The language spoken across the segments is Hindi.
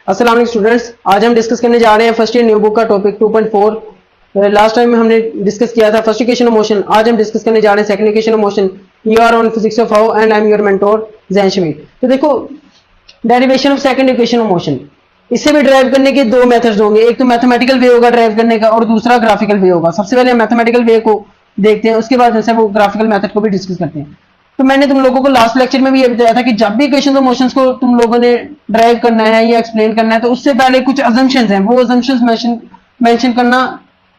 अस्सलाम वालेकुम स्टूडेंट्स, आज हम डिस्कस करने जा रहे हैं फर्स्ट ईयर न्यू बुक का टॉपिक 2.4। लास्ट टाइम हमने डिस्कस किया था फर्स्ट इक्वेशन ऑफ मोशन। आज हम डिस्कस करने जा रहे हैं second equation of motion. You are on physics of how and I am your mentor Jain Shamir. तो देखो, derivation of second equation of motion, इससे भी ड्राइव करने के दो मेथड्स होंगे। एक तो मैथमेटिकल वे होगा ड्राइव करने का और दूसरा ग्राफिकल वे होगा। सबसे पहले मैथमेटिकल वे को देखते हैं, उसके बाद जैसे वो ग्राफिकल मेथड को भी डिस्कस करते हैं। तो मैंने तुम लोगों को लास्ट लेक्चर में भी ये बताया था कि जब भी इक्वेशंस ऑफ मोशंस को तुम लोगों ने ड्राइव करना है या एक्सप्लेन करना है तो उससे पहले कुछ अजम्पशंस हैं, वो अजम्पशंस मेंशन करना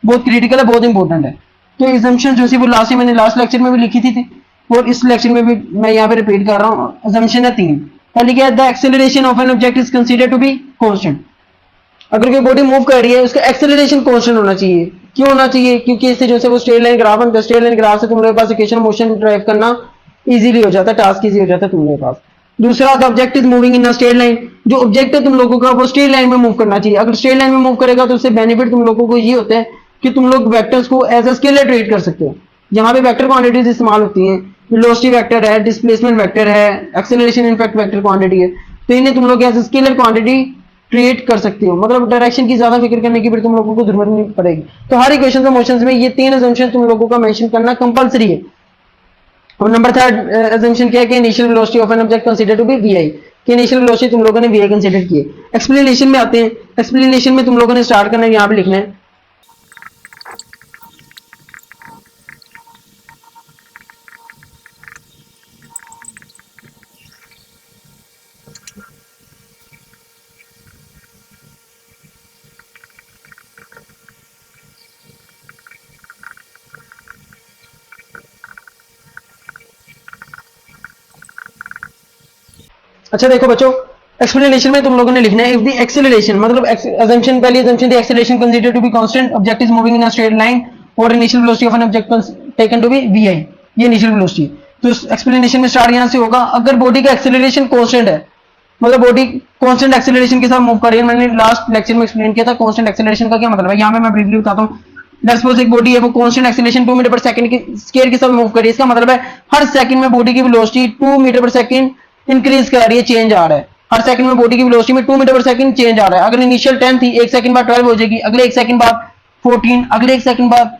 बहुत क्रिटिकल है, बहुत इंपॉर्टेंट है। तो अजम्पशंस जो सी वो मैंने लास्ट लेक्चर में भी लिखी थी और इस लेक्चर में भी मैं यहाँ पे रिपीट कर रहा हूँ। अजम्पशन है तीन। पहले क्या है, the acceleration of an object is considered to be constant. अगर कोई बॉडी मूव कर रही है उसका एक्सेलरेशन कांस्टेंट होना चाहिए। क्यों होना चाहिए? क्योंकि इससे जो से वो स्ट्रेट लाइन ग्राफ बनता है, स्ट्रेट लाइन ग्राफ से तुम लोगों के पास इक्वेशन मोशन ड्राइव करना इजीली हो जाता है, टास्क इजी हो जाता है तुम लोगों के पास। दूसरा, the object is moving in a straight line. जो ऑब्जेक्ट है तुम लोगों का वो स्ट्रेट लाइन में मूव करना चाहिए। अगर स्ट्रेट लाइन में मूव करेगा तो उससे बेनिफिट तुम लोगों को ये होता है कि तुम लोग वेक्टर्स को एज अ स्केलर ट्रीट कर सकते हो। जहां पे वेक्टर क्वांटिटीज इस्तेमाल होती हैं, वेलोसिटी वेक्टर है, डिस्प्लेसमेंट वेक्टर है, एक्सेलरेशन इनफैक्ट वेक्टर क्वांटिटी है, तो इन्हें तुम लोग as a scalar quantity treat कर सकते हो। मतलब डायरेक्शन की ज्यादा फिक्र करने की फिर तुम लोगों को जरूरत नहीं पड़ेगी। तो हर इक्वेशन ऑफ मोशंस में ये तीन अजम्पशन तुम लोगों का मेंशन करना कंपलसरी है। और नंबर थर्ड अजम्पशन क्या है कि initial velocity of an object consider to be V. कि इनिशियल वेलोसिटी तुम लोगों ने वी कंसीडर की है। एक्सप्लेनेशन में आते हैं। एक्सप्लेनेशन में तुम लोगों ने स्टार्ट करना है, यहाँ पे लिखना है अच्छा देखो बच्चों, एक्सप्लेनेशन में तुम लोगों ने लिखना है इफ द एक्सेलरेशन, मतलब अजम्पशन, पहली assumption the acceleration consider to be constant, object is moving in a straight line और initial velocity of an object taken to be V I, ये इनिशियल वेलोसिटी। तो एक्सप्लेनेशन में स्टार्ट यहां से होगा। अगर बॉडी का एक्सेलरेशन कांस्टेंट है, मतलब बॉडी कांस्टेंट एक्सेलरेशन के साथ मूव कर रही है, मैंने लास्ट लेक्चर में एक्सप्लेन किया था कांस्टेंट एक्सेलरेशन का क्या मतलब है। यहां पे मैं ब्रीफली बताता हूं। लेट्स सपोज एक बॉडी है, वो कांस्टेंट एक्सेलरेशन 2 मीटर पर सेकंड की स्केयर के साथ मूव कर रही है। इसका मतलब है हर सेकंड में बॉडी की वेलोसिटी 2 मीटर पर सेकंड इंक्रीज कर रही है, चेंज आ रहा है। हर सेकंड में बॉडी की वेलोसिटी में 2 मीटर पर सेकंड चेंज आ रहा है। अगर इनिशियल 10 थी, एक सेकंड बाद 12 हो जाएगी, अगले एक सेकंड बाद 14, अगले एक सेकंड बाद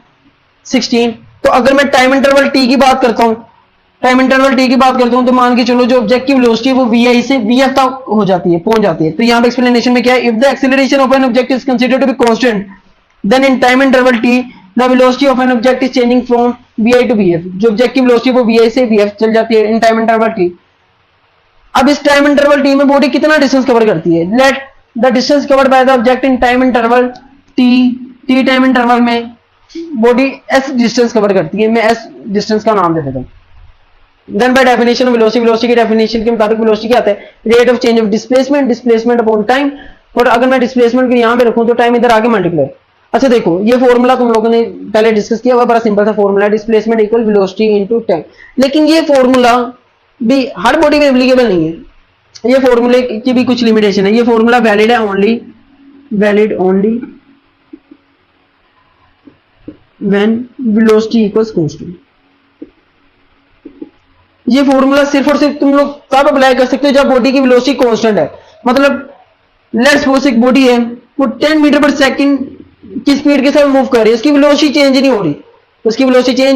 16। तो अगर मैं टाइम इंटरवल टी की बात करता हूं, तो मान के चलो जो ऑब्जेक्ट की वेलोसिटी है वो वी आई से वी एफ तक हो जाती है, पहुंच जाती है। तो यहाँ पे एक्सप्लेनेशन में क्या है, if the acceleration of an object is considered to be constant then in time interval T the velocity of an object is changing from V I to V F. जो ऑब्जेक्ट की वेलोसिटी वो वी आई से वी एफ चल जाती है इन टाइम इंटरवल टी। अब इस टाइम इंटरवल टी में बॉडी कितना डिस्टेंस कवर करती है? Let the distance covered by the object in time interval T time interval में बॉडी एस डिस्टेंस कवर करती है। मैं एस डिस्टेंस का नाम दे देता हूं। Then by definition of velocity की डेफिनेशन के मुताबिक वेलोसिटी क्या आता है? Rate of change of displacement upon time. और अगर मैं डिस्प्लेसमेंट को यहां पे रखूं तो टाइम इधर आगे मल्टीप्लाई। अच्छा देखो, ये फॉर्मूला तुम लोगों ने पहले डिस्कस किया हुआ, बड़ा सिंपल सा formula, displacement equal velocity into time. लेकिन ये फॉर्मूला भी हर बॉडी में एप्लीकेबल नहीं है। ये फॉर्मूले की भी कुछ लिमिटेशन है। ये फॉर्मूला वैलिड है only when velocity equals constant. ये फॉर्मूला सिर्फ और सिर्फ तुम लोग तब अप्लाई कर सकते हो जब बॉडी की वेलोसिटी कांस्टेंट है। मतलब लेट्स सपोज एक बॉडी है, वो 10 मीटर पर सेकंड की स्पीड के साथ मूव कर रही है, उसकी वेलोसिटी चेंज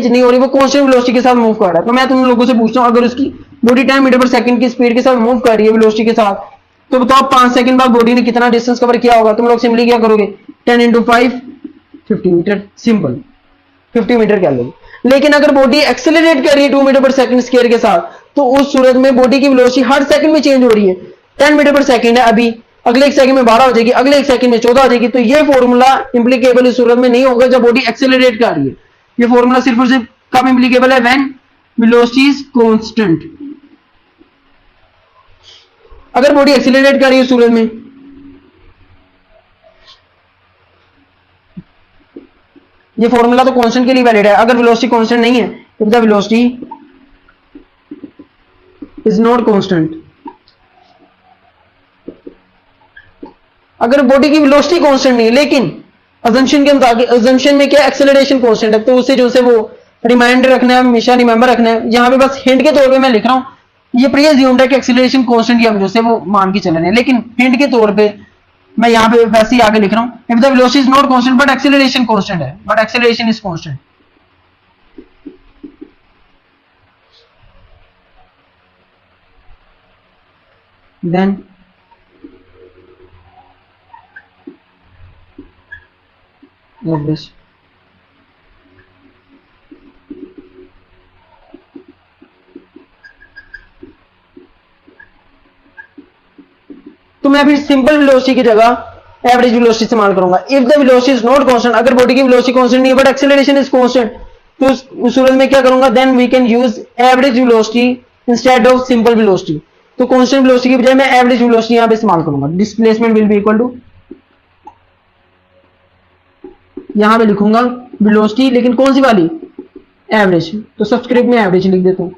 नहीं हो रही, वो कांस्टेंट वेलोसिटी के साथ मूव कर रहा है। तो मैं तुम लोगों से पूछता हूं, अगर उसकी बॉडी 10 मीटर पर सेकंड की स्पीड के साथ मूव कर रही है वेलोसिटी के साथ, तो बताओ 5 सेकंड बाद बॉडी ने कितना डिस्टेंस कवर किया होगा? तुम लोग सिंपली क्या करोगे, 10 × 5 50 मीटर, सिंपल 50 मीटर कह लोगे। लेकिन अगर बॉडी एक्सेलरेट कर रही है 2 मीटर पर सेकंड स्केयर के साथ, तो उस सूरत में बॉडी की वेलोसिटी हर सेकंड में चेंज हो रही है। 10 मीटर पर सेकंड है अभी, अगले एक सेकंड में 12 हो जाएगी, अगले एक सेकंड में 14 हो जाएगी। तो ये फॉर्मूला इंप्लीकेबल इस सूरत में नहीं होगा जब बॉडी एक्सेलरेट कर रही है। ये फॉर्मूला सिर्फ और सिर्फ कब इंप्लीकेबल है? When velocity is constant. अगर बॉडी एक्सेलरेट कर रही है उस सूरत में, ये फॉर्मूला तो कांस्टेंट के लिए वैलिड है। अगर वेलोसिटी कांस्टेंट नहीं है, if the velocity is not constant, अगर बॉडी की वेलोसिटी कांस्टेंट नहीं है लेकिन अजम्पशन के मुताबिक, अजम्पशन में क्या एक्सेलरेशन कांस्टेंट है, तो उसे जो से वो रिमाइंडर रखना है, हमेशा रिमेंबर रखना है। यहां पे बस हिंट के तौर पे मैं लिख रहा हूं, ये प्री अज्यूम्ड है कि एक्सेलरेशन कांस्टेंट ही हम जो से वो मान के चल रहे हैं, लेकिन हिंट के तौर पे मैं यहाँ पे वैसे ही आगे लिख रहा हूँ, if the velocity is not constant but acceleration constant है, but acceleration is constant, then this. तो मैं फिर सिंपल वेलोसिटी की जगह एवरेज वेलोसिटी इस्तेमाल करूंगा। If the velocity is not constant, अगर बॉडी की वेलोसिटी कांस्टेंट नहीं है बट एक्सेलरेशन इज कांस्टेंट, तो उस सूरत में क्या करूंगा, then we can use average velocity instead of simple velocity. तो कांस्टेंट वेलोसिटी की बजाय मैं एवरेज वेलोसिटी यहां पे इस्तेमाल करूंगा। Displacement will be equal to, यहां पे लिखूंगा वेलोसिटी, लेकिन कौन सी वाली, एवरेज। तो सब्सक्रिप्ट में एवरेज लिख देता हूं,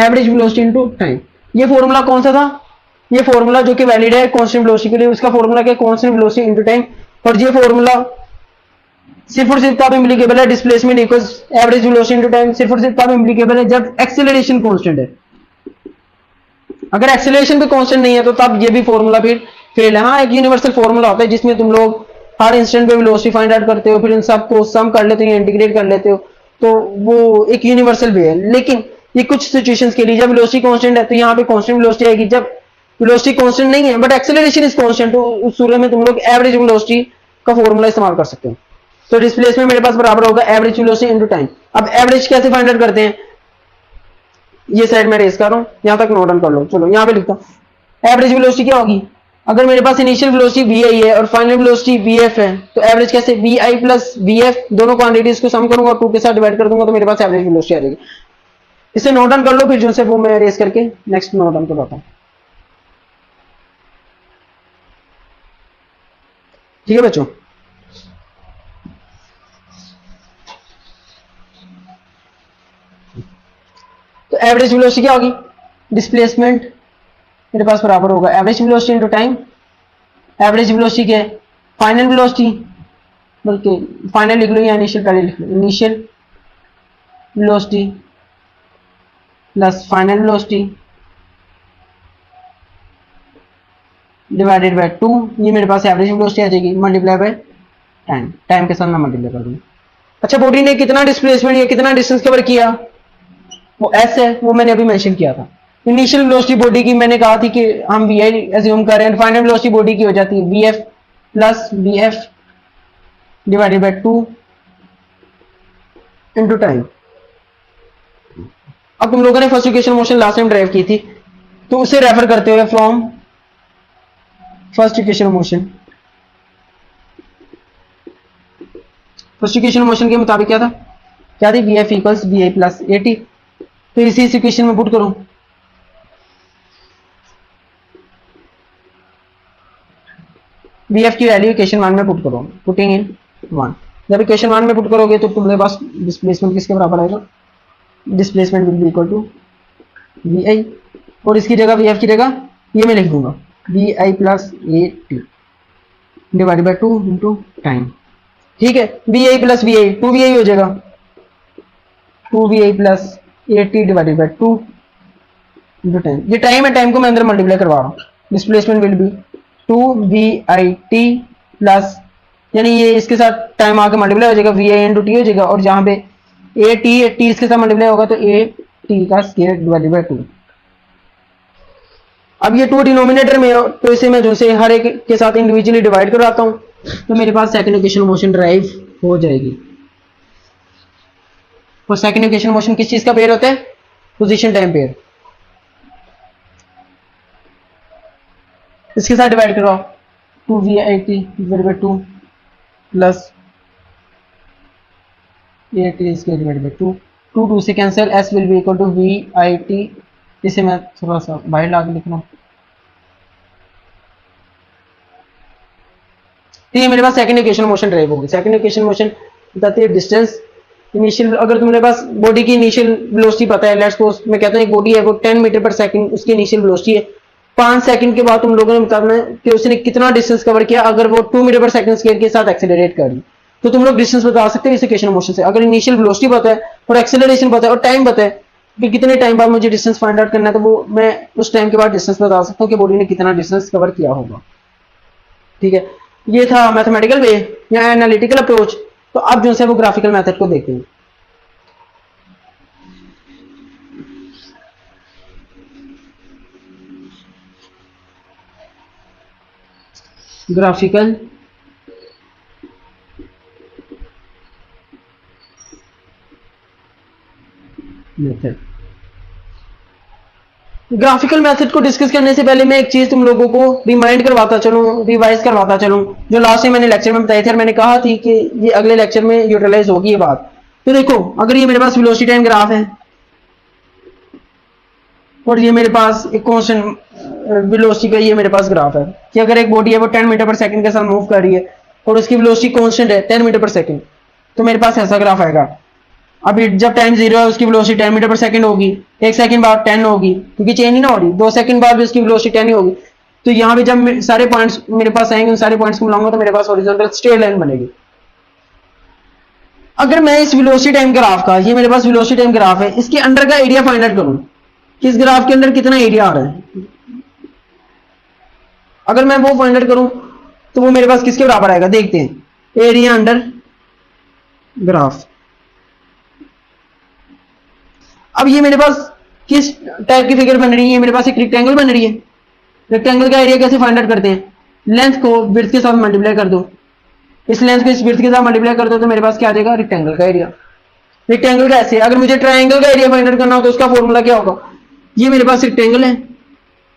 एवरेज वेलोसिटी इनटू टाइम। ये फॉर्मूला कौन सा था, ये फॉर्मूला जो कि वैलिड है कांस्टेंट वेलोसिटी के लिए, उसका फॉर्मूला क्या है, कांस्टेंट वेलोसिटी इनटू टाइम। और ये फॉर्मूला सिर्फ और सिर्फ तब इम्प्लीकेबल है, displacement equals average velocity into time सिर्फ और सिर्फ तब इम्प्लीकेबल है जब एक्सेलरेशन कांस्टेंट है। अगर एक्सेलरेशन भी कांस्टेंट नहीं है तो तब ये भी फॉर्मूला फिर फेल है। हाँ, एक यूनिवर्सल फॉर्मूला होता है जिसमें तुम लोग हर इंस्टेंट पे वेलोसिटी फाइंड आउट करते हो, फिर इन सबको सम कर लेते हो या इंटीग्रेट कर लेते हो, तो वो एक यूनिवर्सल वे है। लेकिन ये कुछ सिचुएशंस के लिए जब वेलोसिटी कांस्टेंट है तो यहाँ पे कांस्टेंट वेलोसिटी आएगी, जब वेलोसिटी कांस्टेंट नहीं है बट एक्सेलरेशन इज कांस्टेंट, तो उस सूरत में तुम लोग एवरेज वेलोसिटी का फॉर्मूला इस्तेमाल कर सकते हो। तो डिस्प्लेसमेंट मेरे पास बराबर होगा एवरेज वेलोसिटी इनटू टाइम। अब एवरेज कैसे फाइंड आउट करते हैं, ये साइड में रेस कर रहा हूं, यहां तक नोट डाउन कर लो। चलो यहां पे लिखता हूं, एवरेज वेलोसिटी क्या होगी, अगर मेरे पास इनिशियल वेलोसिटी vi है और फाइनल वेलोसिटी vf है, तो एवरेज कैसे, vi प्लस vf दोनों क्वांटिटीज को सम करूंगा और 2 के साथ डिवाइड कर दूंगा, तो मेरे पास एवरेज वेलोसिटी आ जाएगी। इसे नोट डाउन कर लो, फिर जो से वो मैं रेस करके नेक्स्ट नोट डाउन करवाता हूं। ठीक है बच्चों, तो एवरेज वेलोसिटी क्या होगी, डिस्प्लेसमेंट मेरे पास बराबर होगा average velocity into time. Average velocity क्या है, फाइनल वेलोसिटी, बल्कि फाइनल लिख लो या इनिशियल पहले लिख लो, initial velocity plus final velocity divided by 2, ये मेरे पास एवरेज वेलोसिटी आ जाएगी, मल्टीप्लाई बाय टाइम, टाइम के साथ मैं मल्टीप्लाई कर दूंगा। अच्छा, बॉडी ने कितना डिस्प्लेसमेंट या कितना डिस्टेंस कवर किया, वो एस है, वो मैंने अभी मेंशन किया था। इनिशियल वेलोसिटी बॉडी की मैंने कहा थी कि हम vi एज्यूम कर रहे हैं, फाइनल वेलोसिटी बॉडी की हो जाती है vf plus vf divided by 2 into time. अब तुम लोगों ने first equation motion last time drive की थी, तो उसे रेफर करते हुए from first equation motion, first equation motion के मुताबिक क्या था, क्या थी, vf equals vi plus at। तो इसी इक्वेशन में पुट करो, vf की वैल्यू इक्वेशन 1 में पुट करो, पुटिंग इन 1। जब इक्वेशन 1 में पुट करोगे तो तुम्हारे पास डिस्प्लेसमेंट किसके बराबर आएगा, displacement will be equal to vi, और इसकी जगह vf की जगह ये मैं लिख दूंगा vi plus at divided by 2 into time. ठीक है, vi प्लस vi 2vi हो जाएगा, 2vi plus at divided by 2 into time. ये टाइम है, टाइम को मैं अंदर मल्टीप्लाई करवा रहा हूँ। Displacement will B 2vit plus, यानी ये इसके साथ टाइम आके मल्टीप्लाई हो जाएगा, vi इंटू टी हो जाएगा, और जहां पे at इसके साथ मल्टीप्लाई होगा तो at का स्क्वायर डिवाइडेड बाय 2। अब ये 2 डिनोमिनेटर में, तो इसे मैं जो से हर एक के साथ इंडिविजुअली डिवाइड करवाता हूं, तो मेरे पास सेकंड इक्वेशन मोशन ड्राइव हो जाएगी। और सेकंड इक्वेशन मोशन किस चीज का पेयर होता है, पोजीशन टाइम पेयर। इसके साथ डिवाइड करो, 2vit divided by 2 plus at square divided by 2, 2 से cancel, s will be equal to vit। इसे मैं थोड़ा सा बाहर ला के लिख रहा हूं। तो ये मेरे पास सेकंड इक्वेशन मोशन ड्राइव होगी। सेकंड इक्वेशन मोशन बताती है डिस्टेंस इनिशियल, अगर तुम्हारे पास बॉडी की इनिशियल वेलोसिटी पता है, लेट्स सपोज मैं कहता हूं एक बॉडी है वो 10 मीटर पर सेकंड उसकी इनिशियल वेलोसिटी है, 5 सेकंड के बाद तुम लोगों ने बताना है कि उसने कितना डिस्टेंस कवर किया अगर वो 2 मीटर पर सेकंड स्केल के साथ एक्सेलरेट कर रही, तो तुम लोग डिस्टेंस बता सकते हो इस इक्वेशन मोशन से। अगर इनिशियल वेलोसिटी पता है और एक्सेलरेशन पता है और टाइम पता है कि कितने टाइम बाद मुझे डिस्टेंस फाइंड आउट करना है, तो वो मैं उस टाइम के बाद डिस्टेंस बता सकता हूँ कि बॉडी ने कितना डिस्टेंस कवर किया होगा। ठीक है, ये था मैथमेटिकल वे या एनालिटिकल अप्रोच। तो अब जो है वो ग्राफिकल मेथड को देखते हैं। ग्राफिकल मेथड, ग्राफिकल मेथड को डिस्कस करने से पहले मैं एक चीज तुम लोगों को रिमाइंड करवाता चलूं, रिवाइज करवाता चलूं, जो लास्ट टाइम मैंने लेक्चर में बताई थी और मैंने कहा थी कि ये अगले लेक्चर में यूटिलाइज होगी ये बात। तो देखो, अगर ये मेरे पास वेलोसिटी टाइम ग्राफ है और ये मेरे पास एक कांस्टेंट वेलोसिटी का ये मेरे पास ग्राफ है कि अगर एक बॉडी है वो 10 मीटर पर सेकंड के साथ मूव कर रही है और उसकी वेलोसिटी कांस्टेंट है 10 मीटर पर सेकंड, तो मेरे पास ऐसा ग्राफ आएगा। अभी जब टाइम 0 है उसकी वेलोसिटी 10 मीटर पर सेकंड होगी, 1 सेकंड बाद 10 होगी क्योंकि चेंज ही ना हो रही, 2 सेकंड बाद भी उसकी वेलोसिटी 10 ही होगी। तो यहाँ पे जब सारे पॉइंट्स मेरे पास आएंगे, उन सारे पॉइंट्स को मिलाऊंगा तो मेरे पास हॉरिजॉन्टल स्ट्रेट लाइन बनेगी। अगर मैं इस वेलोसिटी टाइम ग्राफ का, ये मेरे पास वेलोसिटी टाइम ग्राफ है, इसके अंडर का एरिया फाइंड आउट करूं कि इस ग्राफ के अंदर कितना एरिया आ रहा है, अगर मैं वो फाइंड आउट करूं तो वो मेरे पास किसके बराबर आएगा, देखते हैं। Area under graph. अब ये मेरे पास किस टाइप की फिगर बन रही है, मेरे पास एक रेक्टेंगल बन रही है। रेक्टेंगल का एरिया कैसे फाइंड आउट करते हैं, लेंथ को विड्थ के साथ मल्टीप्लाई कर दो, इस लेंथ को इस विड्थ के साथ मल्टीप्लाई कर दो तो मेरे पास क्या आ जाएगा, रेक्टेंगल का एरिया। रेक्टेंगल का ऐसे, अगर मुझे ट्रायंगल का एरिया फाइंड आउट करना हो तो उसका फॉर्मूला क्या होगा, ये मेरे पास रेक्टेंगल है,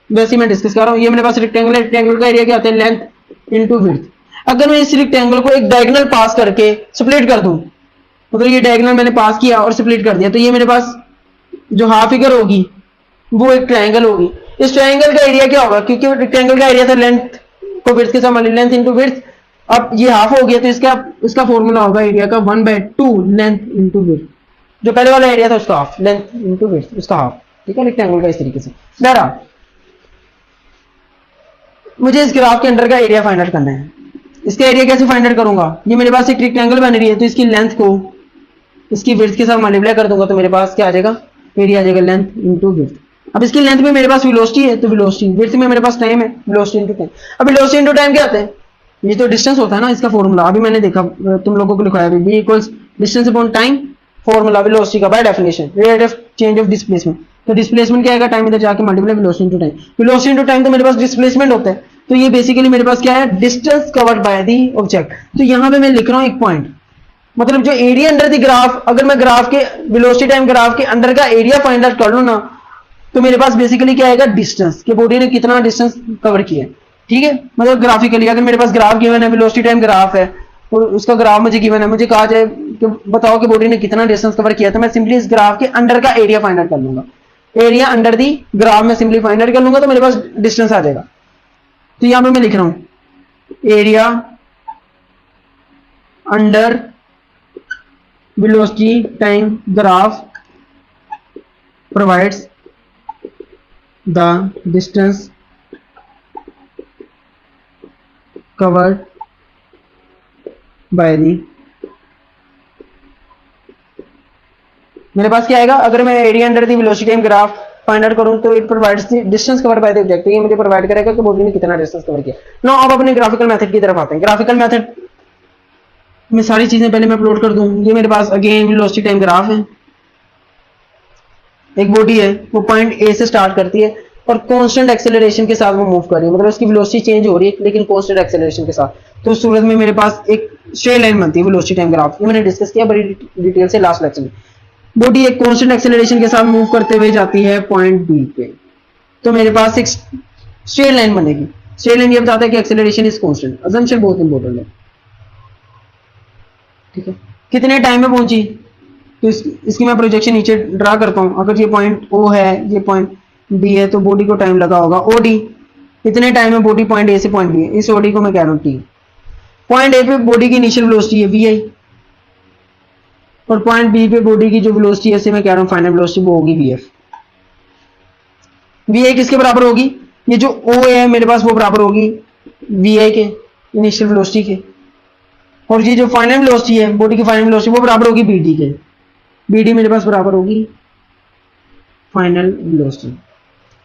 वैसे मैं डिस्कस कर रहा हूँ, ये मेरे पास रेक्टेंगल है, रेक्टेंगल का एरिया क्या होता है, लेंथ इनटू विड्थ। अगर मैं इस रेक्टेंगल को एक डायगोनल पास करके स्प्लिट कर दूं, मतलब ये डायगोनल मैंने पास किया और स्प्लिट कर दिया, तो ये मेरे पास जो हाफ फिगर होगी वो एक ट्रायंगल होगी। इस ट्रायंगल का एरिया क्या होगा, क्योंकि रेक्टेंगल का एरिया था लेंथ को विड्थ के साथ, लेंथ इनटू विड्थ। अब ये हाफ हो गया तो इसका फॉर्मूला होगा एरिया का 1/2 लेंथ इनटू विड्थ। जो पहले वाला एरिया था उसका हाफ, लेंथ इनटू विड्थ उसका हाफ। ठीक है, रेक्टेंगल का इस तरीके से। बहरहाल मुझे इस ग्राफ के अंडर का एरिया फाइंड आउट करना है। इसका एरिया कैसे फाइंड आउट करूंगा, ये मेरे पास एक रेक्टेंगल बन रही है तो इसकी लेंथ को इसकी विड्थ के साथ मल्टीप्लाई कर दूंगा तो मेरे पास क्या आ जाएगा, एरिया आ जाएगा लेंथ इनटू विड्थ। अब इसकी लेंथ में मेरे पास वेलोसिटी है तो वेलोसिटी, विड्थ में मेरे पास टाइम है, वेलोसिटी इनटू टाइम। अब वेलोसिटी इनटू टाइम क्या होता है, ये तो डिस्टेंस होता है ना, इसका फॉर्मूला अभी मैंने देखा तुम लोगों को लिखाया v equals distance upon time, formula velocity का by definition rate of change of displacement. तो डिस्प्लेसमेंट क्या आएगा, टाइम इधर जाके multiply velocity into time. Velocity into time तो मेरे पास डिस्प्लेसमेंट होता है, तो ये बेसिकली मेरे पास क्या है, distance covered by the object. तो यहां पे मैं लिख रहा हूं एक पॉइंट, मतलब जो एरिया अंडर द ग्राफ, अगर मैं ग्राफ के वेलोसिटी टाइम ग्राफ के अंडर का एरिया फाइंड आउट कर लूं ना, तो मेरे पास बेसिकली क्या आएगा, डिस्टेंस, कि बॉडी ने कितना डिस्टेंस कवर किया है। ठीक है, मतलब ग्राफिकली अगर मेरे पास ग्राफ गिवन है, वेलोसिटी टाइम ग्राफ है और उसका ग्राफ मुझे गिवन है, मुझे कहा जाए कि बताओ कि बॉडी ने कितना डिस्टेंस कवर किया, तो मैं सिंपली इस ग्राफ के अंडर का एरिया फाइंड आउट कर लूंगा। एरिया अंडर दी ग्राफ में सिंपली फाइंड आउट कर लूंगा तो मेरे पास डिस्टेंस आ जाएगा। तो यहां पे मैं लिख रहा हूं area under velocity time graph provides the distance covered by the, मेरे पास क्या आएगा, अगर मैं area under the velocity time graph find out करूं तो it provides the distance covered by the object. ये मुझे प्रोवाइड करेगा कि बॉडी ने कितना डिस्टेंस कवर किया। नो, अब अपने ग्राफिकल मेथड की तरफ आते हैं। ग्राफिकल मेथड में सारी चीजें पहले मैं अपलोड कर दूं। ये मेरे पास अगेन वेलोसिटी टाइम ग्राफ है, एक बॉडी है वो पॉइंट ए से स्टार्ट करती है और कांस्टेंट एक्सेलरेशन के साथ वो मूव कर रही है, मतलब उसकी वेलोसिटी चेंज हो रही है लेकिन कांस्टेंट एक्सेलरेशन के साथ। तो उस सूरत में मेरे पास एक स्ट्रेट लाइन बनती है वेलोसिटी टाइम ग्राफ। ये मैंने डिस्कस किया बड़ी डिटेल से लास्ट लेक्चर में। बॉडी एक कांस्टेंट एक्सेलरेशन के साथ मूव करते हुए जाती है पॉइंट बी पे, तो मेरे पास एक स्ट्रेट लाइन बनेगी। स्ट्रेट लाइन ये बताता है कि एक्सेलरेशन इज कांस्टेंट। अजम्पशन बहुत इंपॉर्टेंट है। ठीक है, कितने टाइम में पहुंची, तो इसकी मैं प्रोजेक्शन नीचे ड्रा करता हूं। अगर ये पॉइंट ओ है, ये पॉइंट बी है, तो बॉडी को टाइम लगा होगा ओडी। इतने टाइम में बॉडी पॉइंट ए से पॉइंट बी है, इस ओडी को मैं कह रहा हूं टी। पॉइंट ए पे बॉडी की इनिशियल वेलोसिटी है वी आई और पॉइंट बी पे बॉडी की जो वेलोसिटी है, इसे मैं कह रहा हूं फाइनल वेलोसिटी, वो होगी वी एफ। वी आई किसके बराबर होगी, ये जो ओ है मेरे पास वो बराबर होगी वी आई के इनिशियल वेलोसिटी के, और ये जो फाइनल वेलोसिटी है बॉडी की फाइनल वेलोसिटी वो बराबर होगी बी डी के। बीडी मेरे पास बराबर होगी फाइनल वेलोसिटी,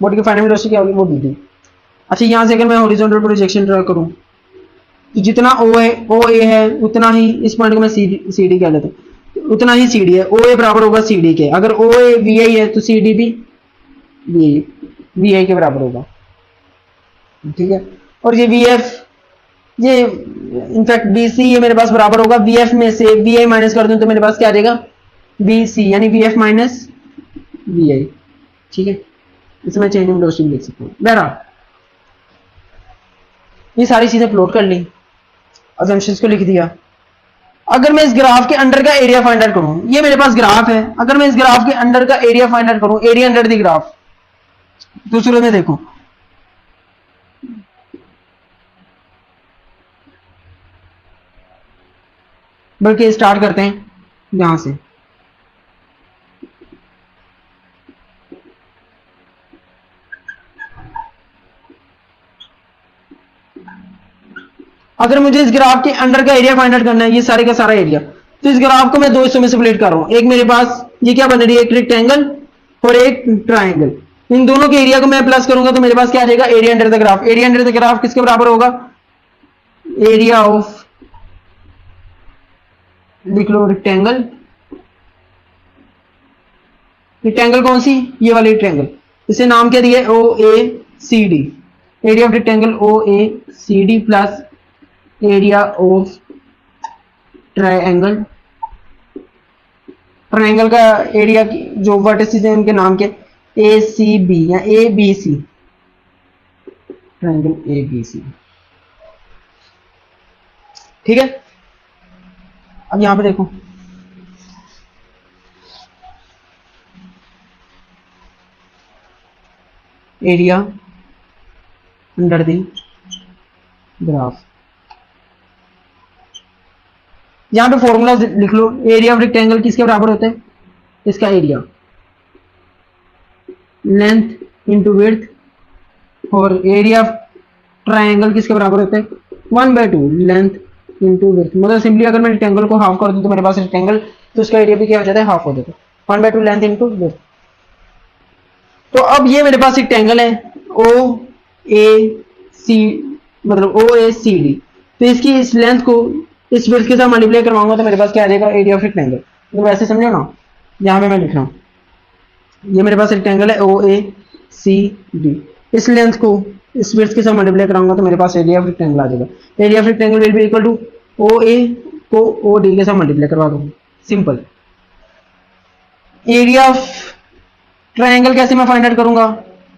बॉडी की फाइनल वेलोसिटी क्या होगी, वो बीडी। अच्छा, यहां से अगर मैं हॉरिजॉन्टल प्रोजेक्शन ड्रा करूं तो जितना ओ है, ओ ए है, उतना ही इस पॉइंट को मैं सी डी कह लेता हूँ, उतना ही सी डी है। ओ ए बराबर होगा सी डी के। अगर ओ ए वी आई है तो सी डी भी वी आई के बराबर होगा, ठीक है। और ये वी एफ, ये इनफैक्ट बी सी ये मेरे पास बराबर होगा वी एफ में से वी आई माइनस कर दूं तो मेरे पास क्या आ जाएगा, बी सी, यानी वी एफ माइनस वी आई, ठीक है। इसमें चेंज इन वेलोसिटी लिख सकता हूँ। बहरहाल ये सारी चीजें प्लॉट कर ली, अजम्पशंस को लिख दिया। अगर मैं इस ग्राफ के अंडर का एरिया फाइंड आउट करूं, ये मेरे पास ग्राफ है, अगर मैं इस ग्राफ के अंडर का एरिया फाइंड आउट करूं, एरिया अंडर द ग्राफ, तो शुरू में देखो बल्कि स्टार्ट करते हैं यहां से। अगर मुझे इस ग्राफ के अंडर का एरिया फाइंड आउट करना है, ये सारे का सारा एरिया, तो इस ग्राफ को मैं दो हिस्सों में स्प्लिट कर रहा हूं। एक मेरे पास ये क्या बन रही है, एक रेक्टेंगल और एक ट्राइंगल। इन दोनों के एरिया को मैं प्लस करूंगा तो मेरे पास क्या आ जाएगा, area under the graph. Area under the graph किसके बराबर होगा, एरिया ऑफ, लिख लो रेक्टेंगल। रेक्टेंगल कौन सी, ये वाली रेक्टेंगल, इसे नाम क्या दिया, O A C D. Area of rectangle O A C D plus area of triangle. Triangle का एरिया जो वर्टिसेस हैं उनके नाम के ए सी बी या A B C, triangle A B C, ठीक है। अब यहां पे देखो, एरिया अंडर द ग्राफ, यहां पे फॉर्मूला लिख लो। एरिया ऑफ रेक्टेंगल किसके बराबर होता है, इसका एरिया लेंथ इंटू विड्थ, और एरिया ऑफ ट्रायंगल किसके बराबर होता है, 1/2 लेंथ इंटू विड्थ। मतलब सिंपली अगर मैं रेक्टेंगल को हाफ कर दूं तो मेरे पास रेक्टेंगल, तो उसका एरिया भी क्या हो जाता है, हाफ हो जाता है, 1/2 लेंथ इंटू विड्थ। तो अब ये मेरे पास रेक्टेंगल है ओ ए सी, मतलब ओ ए सी डी, तो इसकी इस लेंथ को इस विड्थ के साथ मल्टीप्लाई करवाऊंगा तो मेरे पास क्या आ जाएगा, एरिया ऑफ रेक्टेंगल। तो वैसे समझो ना, यहां पे मैं लिख रहा हूं, ये मेरे पास रेक्टेंगल है ओ ए सी डी, इस लेंथ को इस विड्थ के साथ मल्टीप्लाई कराऊंगा तो मेरे पास एरिया ऑफ रेक्टेंगल आ जाएगा। Area of rectangle will be equal to O A को ओ डी के साथ मल्टीप्लाई करवा दूंगा, सिंपल। एरिया ऑफ ट्रायंगल कैसे मैं फाइंड आउट करूंगा,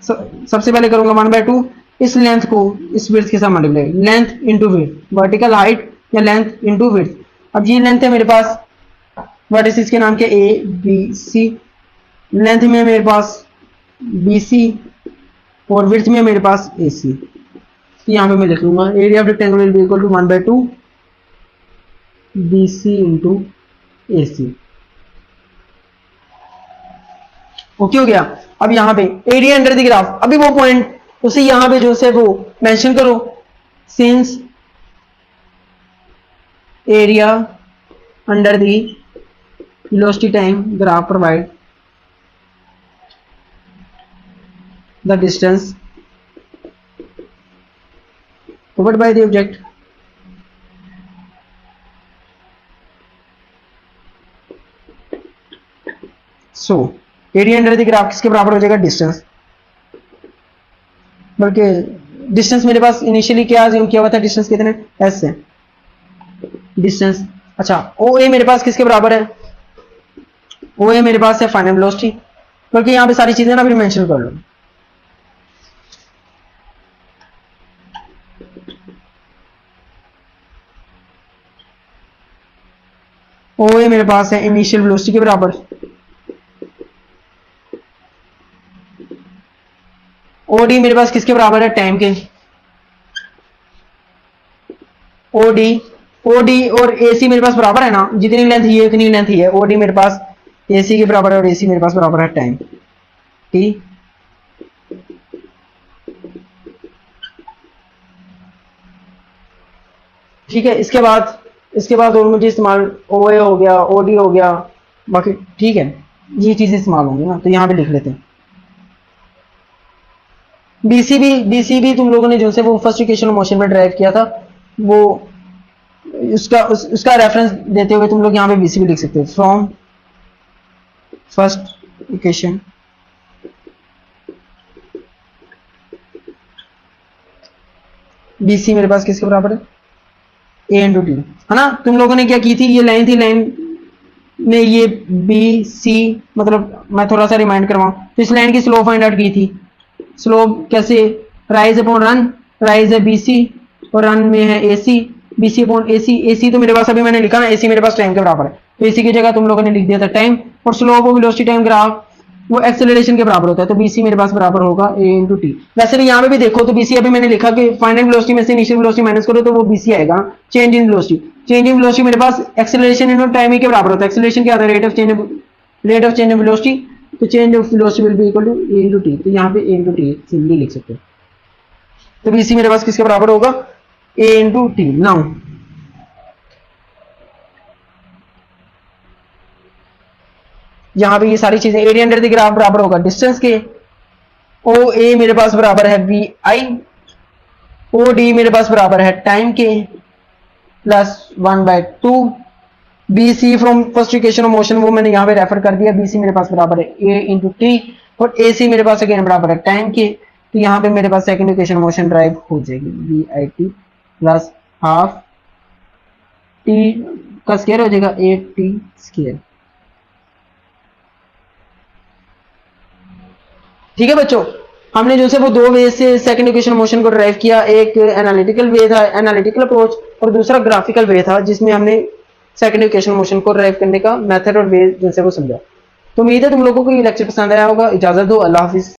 सबसे पहले करूंगा 1/2 इस लेंथ को इस विड्थ के साथ multiply, length into width, vertical height या लेंथ इंटू विड्थ। अब ये लेंथ है मेरे पास वर्टिसेस के नाम के ए बी सी, लेंथ में मेरे पास बी सी और विड्थ में मेरे पास ए सी। यहां पे मैं लिख लूंगा area of rectangle will be equal to 1/2 B C into A C. Okay हो गया। अब यहां पे एरिया अंडर द ग्राफ, अभी वो पॉइंट उसे यहां पे जो से वो मेंशन करो, since area under the velocity time graph provide the distance covered by the object, so area under the graph किसके बराबर हो जाएगा, डिस्टेंस। बल्कि डिस्टेंस मेरे पास इनिशियली क्या अज्यूम किया हुआ था, डिस्टेंस कितने, एस है डिस्टेंस। अच्छा ओ ए मेरे पास किसके बराबर है, ओ ए मेरे पास है फाइनल वेलोसिटी, बल्कि यहां पे सारी चीजें ना फिर मेंशन कर लो। ओ ए मेरे पास है इनिशियल वेलोसिटी के बराबर, ओडी मेरे पास किसके बराबर है, टाइम के। ओडी और एसी मेरे पास बराबर है ना, जितनी लेंथ ही है उतनी लेंथ ही है। ओडी मेरे पास एसी के बराबर है और एसी मेरे पास बराबर है टाइम टी। ठीक है, इसके बाद और मुझे इस्तेमाल ओए हो गया, ओडी हो गया, बाकी ठीक है ये चीजें इस्तेमाल होंगी ना, तो यहां पे लिख लेते हैं। बीसी भी तुम लोगों ने जो से वो फर्स्ट इक्वेशन मोशन में ड्राइव किया था, वो उसका रेफरेंस देते हुए तुम लोग यहाँ पे बीसी भी लिख सकते हो। फ्रॉम फर्स्ट इक्वेशन बीसी मेरे पास किसके बराबर है, ए इंटू टी, है ना। तुम लोगों ने क्या की थी, ये लाइन थी, लाइन में ये बी सी, मतलब मैं थोड़ा सा रिमाइंड करवाऊं तो इस लाइन की स्लोप फाइंड आउट की थी। स्लोप कैसे, राइज अपॉन रन, राइज है बीसी और रन में है AC, BC upon AC, AC तो मेरे पास अभी मैंने लिखा ना, एसी मेरे पास टाइम के बराबर है, तो एसी की जगह तुम लोगों ने लिख दिया था टाइम, और स्लोप और वेलोसिटी टाइम ग्राफ वो एक्सेलरेशन के बराबर होता है, तो बीसी मेरे पास बराबर होगा ए इंटू टी। वैसे भी यहाँ पे भी देखो तो बीसी अभी मैंने लिखा कि फाइनल वेलोसिटी में से इनिशियल वेलोसिटी माइनस करो तो वो बीसी आएगा, change in velocity, change in velocity मेरे पास एक्सेलरेशन इनटू टाइम ही के बराबर होता है। एक्सेलरेशन क्या आता है, rate of change of velocity, तो change of velocity will be equal to A into T, तो यहाँ पे ए इंटू टी सिंपली लिख सकते हो। तो बीसी मेरे पास किसके बराबर होगा, ए इंटू टी। नाउ यहाँ पे ये सारी चीजें, एरिया अंडर द ग्राफ बराबर होगा डिस्टेंस के, ओ ए मेरे पास बराबर है वी आई, ओ डी मेरे पास बराबर है टाइम के plus 1/2, B C from first equation of motion वो मैंने यहाँ पे रेफर कर दिया, बी सी मेरे पास बराबर है ए इंटू टी, और ए सी मेरे पास अगेन बराबर है टाइम के, तो यहाँ पे मेरे पास सेकंड इक्वेशन मोशन ड्राइव हो जाएगी, V I T plus half T का स्क्वायर हो जाएगा ए टी स्क्वायर। ठीक है बच्चों, हमने जो से वो दो वे से सेकंड इक्वेशन मोशन को ड्राइव किया, एक एनालिटिकल वे था, एनालिटिकल अप्रोच, और दूसरा ग्राफिकल वे था जिसमें हमने सेकंड इक्वेशन मोशन को ड्राइव करने का मेथड और वे जैसे वो समझा। तो उम्मीद है तुम लोगों को ये लेक्चर पसंद आया होगा। इजाजत दो, अल्लाह हाफिज।